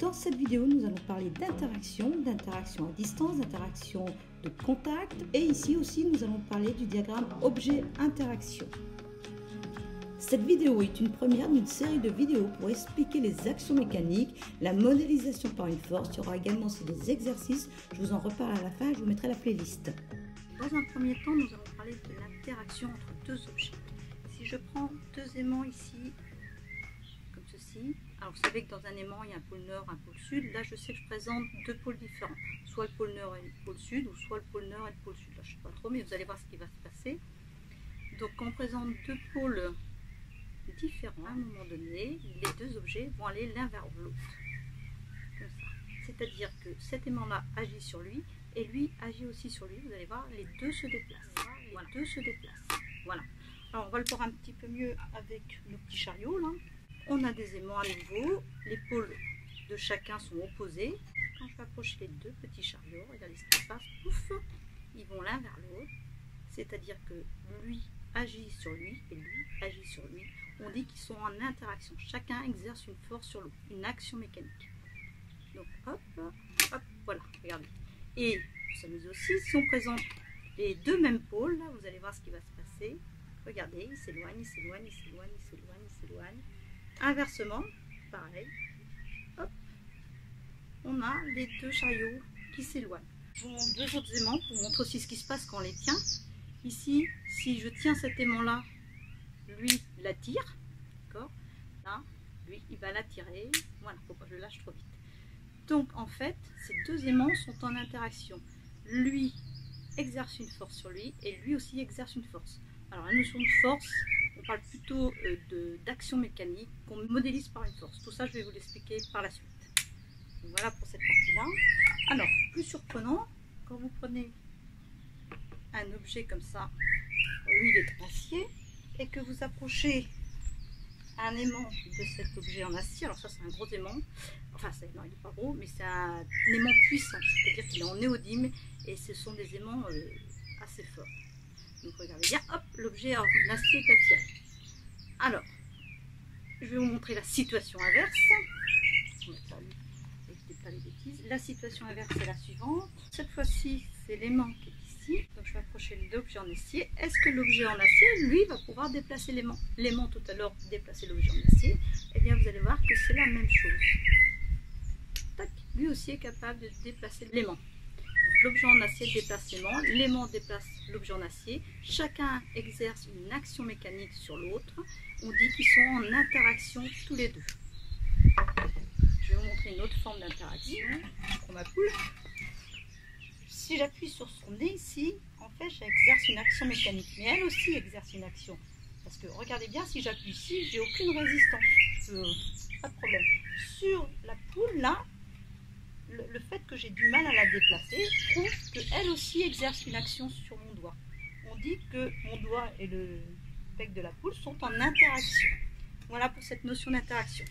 Dans cette vidéo, nous allons parler d'interaction à distance, d'interaction de contact. Et ici aussi, nous allons parler du diagramme objet-interaction. Cette vidéo est une première d'une série de vidéos pour expliquer les actions mécaniques, la modélisation par une force. Il y aura également aussi des exercices. Je vous en reparle à la fin et je vous mettrai la playlist. Dans un premier temps, nous allons parler de l'interaction entre deux objets. Si je prends deux aimants ici, comme ceci, alors vous savez que dans un aimant, il y a un pôle nord, un pôle sud. Là, je sais que je présente deux pôles différents, soit le pôle nord et le pôle sud, ou soit le pôle nord et le pôle sud. Là, je ne sais pas trop, mais vous allez voir ce qui va se passer. Donc, quand on présente deux pôles différents, à un moment donné, les deux objets vont aller l'un vers l'autre. Comme ça. C'est-à-dire que cet aimant-là agit sur lui, et lui agit aussi sur lui. Vous allez voir, les deux se déplacent. Voilà. Les deux se déplacent. Voilà. Alors, on va le voir un petit peu mieux avec nos petits chariots, là. On a des aimants à nouveau, les pôles de chacun sont opposés. Quand je vais approcher les deux petits chariots, regardez ce qui se passe, pouf, ils vont l'un vers l'autre. C'est-à-dire que lui agit sur lui et lui agit sur lui. On dit qu'ils sont en interaction. Chacun exerce une force sur l'autre, une action mécanique. Donc hop, hop, voilà, regardez. Et pour s'amuser aussi, si on présente les deux mêmes pôles, là, vous allez voir ce qui va se passer. Regardez, ils s'éloignent, ils s'éloignent, ils s'éloignent, ils s'éloignent, ils s'éloignent. Inversement, pareil, hop, on a les deux chariots qui s'éloignent. Je vous montre deux autres aimants pour vous montrer aussi ce qui se passe quand on les tient. Ici, si je tiens cet aimant-là, lui l'attire, d'accord. Là, lui, il va l'attirer. Voilà, faut pas que je le lâche trop vite. Donc, en fait, ces deux aimants sont en interaction. Lui exerce une force sur lui et lui aussi exerce une force. Alors, la notion de force, on parle plutôt d'action mécanique qu'on modélise par une force. Tout ça, je vais vous l'expliquer par la suite. Donc, voilà pour cette partie-là. Alors, plus surprenant, quand vous prenez un objet comme ça, lui il est en acier, et que vous approchez un aimant de cet objet en acier, alors ça c'est un gros aimant, enfin non, il n'est pas gros, mais c'est un aimant puissant, c'est-à-dire qu'il est en néodyme, et ce sont des aimants assez forts. Donc regardez bien, hop, l'objet en acier est attiré. Alors, je vais vous montrer la situation inverse. Évitez pas les bêtises. La situation inverse est la suivante. Cette fois-ci, c'est l'aimant qui est ici. Donc je vais approcher l'objet en acier. Est-ce que l'objet en acier, lui, va pouvoir déplacer l'aimant? L'aimant tout à l'heure déplacer l'objet en acier. Eh bien, vous allez voir que c'est la même chose. Tac, lui aussi est capable de déplacer l'aimant. L'objet en acier déplace l'aimant déplace l'objet en acier. Chacun exerce une action mécanique sur l'autre. On dit qu'ils sont en interaction tous les deux. Je vais vous montrer une autre forme d'interaction pour ma poule. Si j'appuie sur son nez ici, en fait, j'exerce une action mécanique. Mais elle aussi exerce une action. Parce que regardez bien, si j'appuie ici, j'ai aucune résistance. Pas de problème. Sur la poule, là, le fait que j'ai du mal à la déplacer prouve qu'elle aussi exerce une action sur mon doigt. On dit que mon doigt et le bec de la poule sont en interaction. Voilà pour cette notion d'interaction.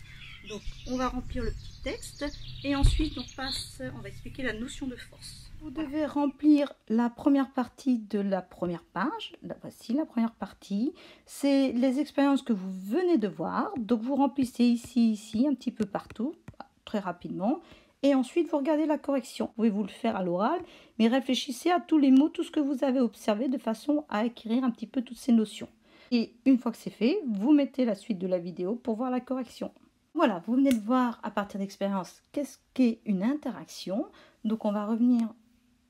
Donc on va remplir le petit texte et ensuite on va expliquer la notion de force. Vous devez remplir la première partie de la première page. Voici la première partie. C'est les expériences que vous venez de voir. Donc vous remplissez ici, un petit peu partout, très rapidement. Et ensuite, vous regardez la correction. Vous pouvez vous le faire à l'oral, mais réfléchissez à tous les mots, tout ce que vous avez observé, de façon à acquérir un petit peu toutes ces notions. Et une fois que c'est fait, vous mettez la suite de la vidéo pour voir la correction. Voilà, vous venez de voir à partir d'expérience qu'est-ce qu'est une interaction. Donc, on va revenir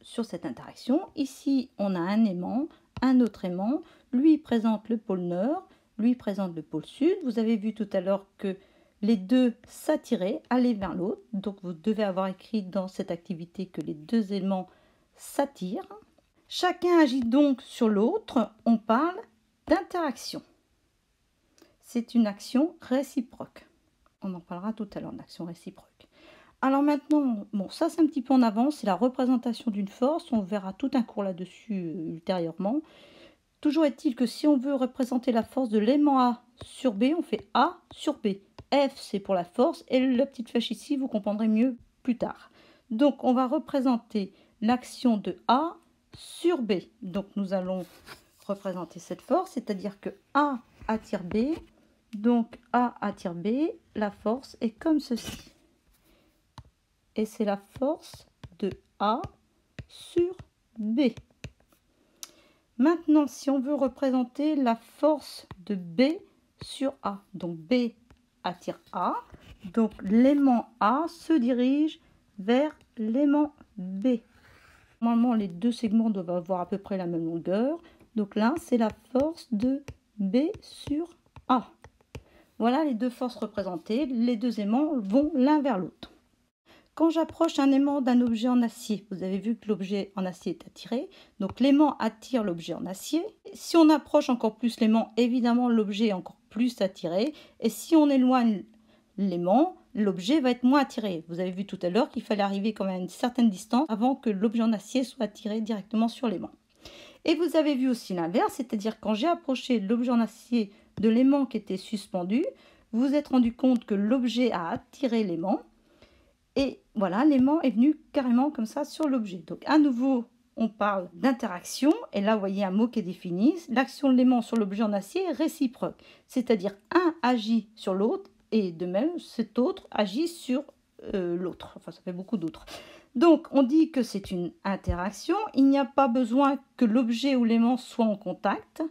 sur cette interaction. Ici, on a un aimant, un autre aimant. Lui présente le pôle nord, lui présente le pôle sud. Vous avez vu tout à l'heure que les deux s'attiraient, allaient vers l'autre. Donc, vous devez avoir écrit dans cette activité que les deux aimants s'attirent. Chacun agit donc sur l'autre. On parle d'interaction. C'est une action réciproque. On en parlera tout à l'heure, d'action réciproque. Alors maintenant, bon, ça c'est un petit peu en avance. C'est la représentation d'une force. On verra tout un cours là-dessus ultérieurement. Toujours est-il que si on veut représenter la force de l'aimant A sur B, on fait A sur B. F, c'est pour la force, et la petite flèche ici, vous comprendrez mieux plus tard. Donc, on va représenter l'action de A sur B. Donc, nous allons représenter cette force, c'est-à-dire que A attire B. Donc, A attire B, la force est comme ceci. et c'est la force de A sur B. Maintenant, si on veut représenter la force de B sur A, donc B attire A, donc l'aimant A se dirige vers l'aimant B. Normalement, les deux segments doivent avoir à peu près la même longueur. Donc là, c'est la force de B sur A. Voilà les deux forces représentées. Les deux aimants vont l'un vers l'autre. Quand j'approche un aimant d'un objet en acier, vous avez vu que l'objet en acier est attiré. Donc l'aimant attire l'objet en acier. Si on approche encore plus l'aimant, évidemment, l'objet est encore plus attiré. Et si on éloigne l'aimant, l'objet va être moins attiré. Vous avez vu tout à l'heure qu'il fallait arriver quand même à une certaine distance avant que l'objet en acier soit attiré directement sur l'aimant. Et vous avez vu aussi l'inverse, c'est-à-dire quand j'ai approché l'objet en acier de l'aimant qui était suspendu, vous vous êtes rendu compte que l'objet a attiré l'aimant. Et voilà, l'aimant est venu carrément comme ça sur l'objet. Donc à nouveau, on parle d'interaction. Et là, vous voyez un mot qui est défini. L'action de l'aimant sur l'objet en acier est réciproque. C'est-à-dire un agit sur l'autre. Et de même, cet autre agit sur l'autre. Enfin, ça fait beaucoup d'autres. Donc, on dit que c'est une interaction. Il n'y a pas besoin que l'objet ou l'aimant soit en contact.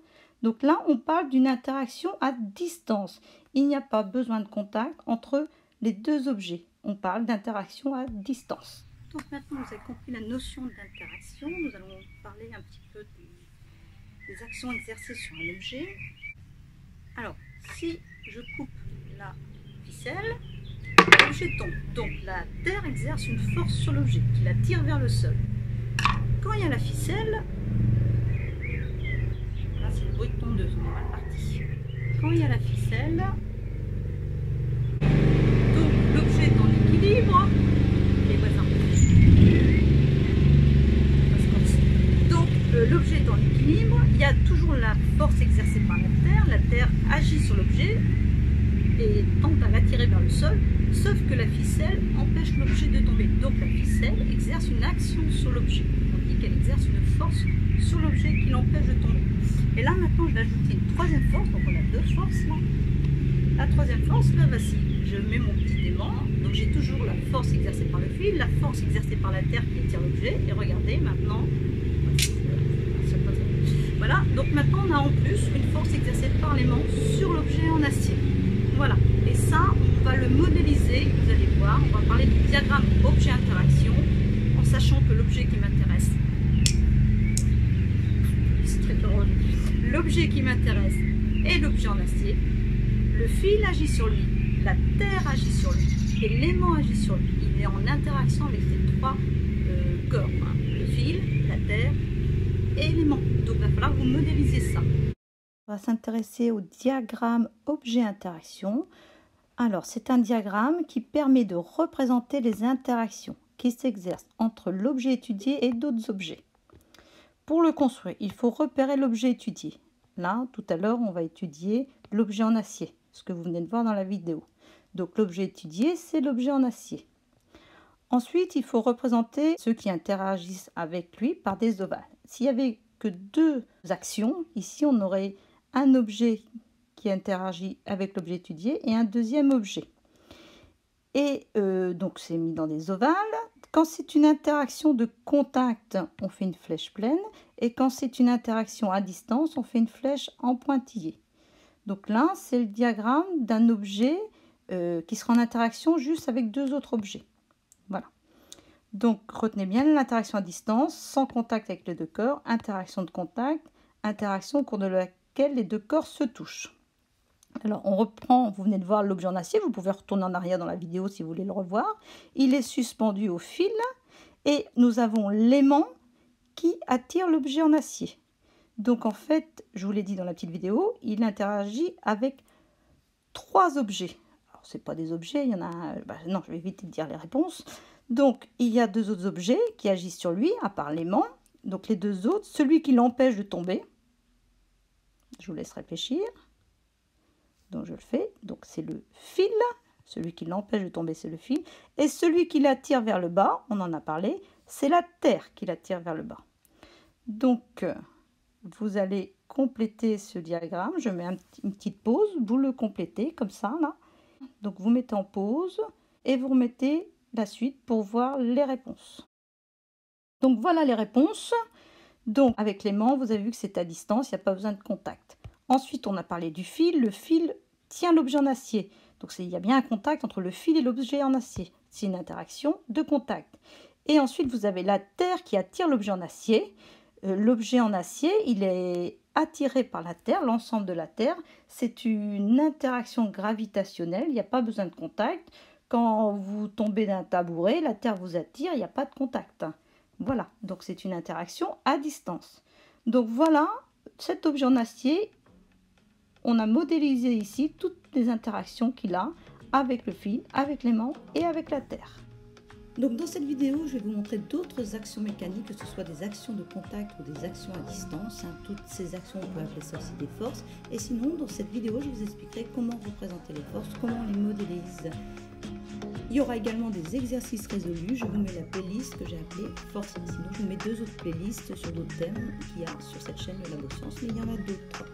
Donc là, on parle d'une interaction à distance. Il n'y a pas besoin de contact entre les deux objets. On parle d'interaction à distance. Donc maintenant, vous avez compris la notion d'interaction. Nous allons parler un petit peu des actions exercées sur un objet. Alors, si je coupe la ficelle, l'objet tombe. Donc la terre exerce une force sur l'objet qui la tire vers le sol. Quand il y a la ficelle, là c'est le bruit de tondeuse, on est mal parti. Quand il y a la ficelle, donc l'objet est en équilibre. Les voisins. Donc l'objet est en équilibre, il y a toujours la force exercée par la terre agit sur l'objet et tente à l'attirer vers le sol, sauf que la ficelle empêche l'objet de tomber. Donc la ficelle exerce une action sur l'objet. On dit qu'elle exerce une force sur l'objet qui l'empêche de tomber. Et là maintenant je vais ajouter une troisième force, donc on a deux forces là. La troisième force, là voici, je mets mon petit aimant, donc j'ai toujours la force exercée par le fil, la force exercée par la terre qui attire l'objet, et regardez maintenant, voilà, donc maintenant on a en plus une force exercée par l'aimant sur l'objet en acier. Voilà, et ça on va le modéliser, vous allez voir, on va parler du diagramme objet-interaction, en sachant que l'objet qui m'intéresse, l'objet qui m'intéresse est l'objet en acier, le fil agit sur lui, la terre agit sur lui, et l'aimant agit sur lui. Il est en interaction avec ces trois corps, hein, le fil, la terre et l'aimant. Donc il va falloir que vous modélisez ça. On va s'intéresser au diagramme objet-interaction. Alors, c'est un diagramme qui permet de représenter les interactions qui s'exercent entre l'objet étudié et d'autres objets. Pour le construire, il faut repérer l'objet étudié. Là, tout à l'heure, on va étudier l'objet en acier, ce que vous venez de voir dans la vidéo. Donc, l'objet étudié, c'est l'objet en acier. Ensuite, il faut représenter ceux qui interagissent avec lui par des ovales. S'il n'y avait que deux actions, ici, on aurait un objet qui interagit avec l'objet étudié et un deuxième objet. Et donc, c'est mis dans des ovales. Quand c'est une interaction de contact, on fait une flèche pleine. Et quand c'est une interaction à distance, on fait une flèche en pointillé. Donc là, c'est le diagramme d'un objet qui sera en interaction juste avec deux autres objets. Voilà. Donc, retenez bien l'interaction à distance, sans contact avec les deux corps, interaction de contact, interaction au cours de laquelle les deux corps se touchent. Alors, on reprend, vous venez de voir l'objet en acier, vous pouvez retourner en arrière dans la vidéo si vous voulez le revoir. Il est suspendu au fil et nous avons l'aimant qui attire l'objet en acier. Donc, en fait, je vous l'ai dit dans la petite vidéo, il interagit avec trois objets. Alors, ce n'est pas des objets, il y en a... non, je vais éviter de dire les réponses. Donc, il y a deux autres objets qui agissent sur lui, à part l'aimant. Donc, les deux autres, celui qui l'empêche de tomber. Je vous laisse réfléchir. Donc, je le fais. Donc, c'est le fil. Celui qui l'empêche de tomber, c'est le fil. Et celui qui l'attire vers le bas, on en a parlé, c'est la terre qui l'attire vers le bas. Donc, vous allez compléter ce diagramme. Je mets une petite pause. Vous le complétez comme ça, là. Donc, vous mettez en pause et vous remettez la suite pour voir les réponses. Donc voilà les réponses. Donc avec l'aimant, vous avez vu que c'est à distance, il n'y a pas besoin de contact. Ensuite, on a parlé du fil. Le fil tient l'objet en acier. Donc il y a bien un contact entre le fil et l'objet en acier. C'est une interaction de contact. Et ensuite, vous avez la terre qui attire l'objet en acier. L'objet en acier, il est attiré par la terre, l'ensemble de la terre. C'est une interaction gravitationnelle, il n'y a pas besoin de contact. Quand vous tombez d'un tabouret, la terre vous attire, il n'y a pas de contact. Voilà, donc c'est une interaction à distance. Donc voilà, cet objet en acier, on a modélisé ici toutes les interactions qu'il a avec le fil, avec l'aimant et avec la terre. Donc dans cette vidéo, je vais vous montrer d'autres actions mécaniques, que ce soit des actions de contact ou des actions à distance. Toutes ces actions, on peut appeler ça aussi des forces. Et sinon, dans cette vidéo, je vous expliquerai comment représenter les forces, comment on les modélise. Il y aura également des exercices résolus. Je vous mets la playlist que j'ai appelée Force. Sinon, je vous mets deux autres playlists sur d'autres thèmes qu'il y a sur cette chaîne de Labo Science, mais il y en a d'autres.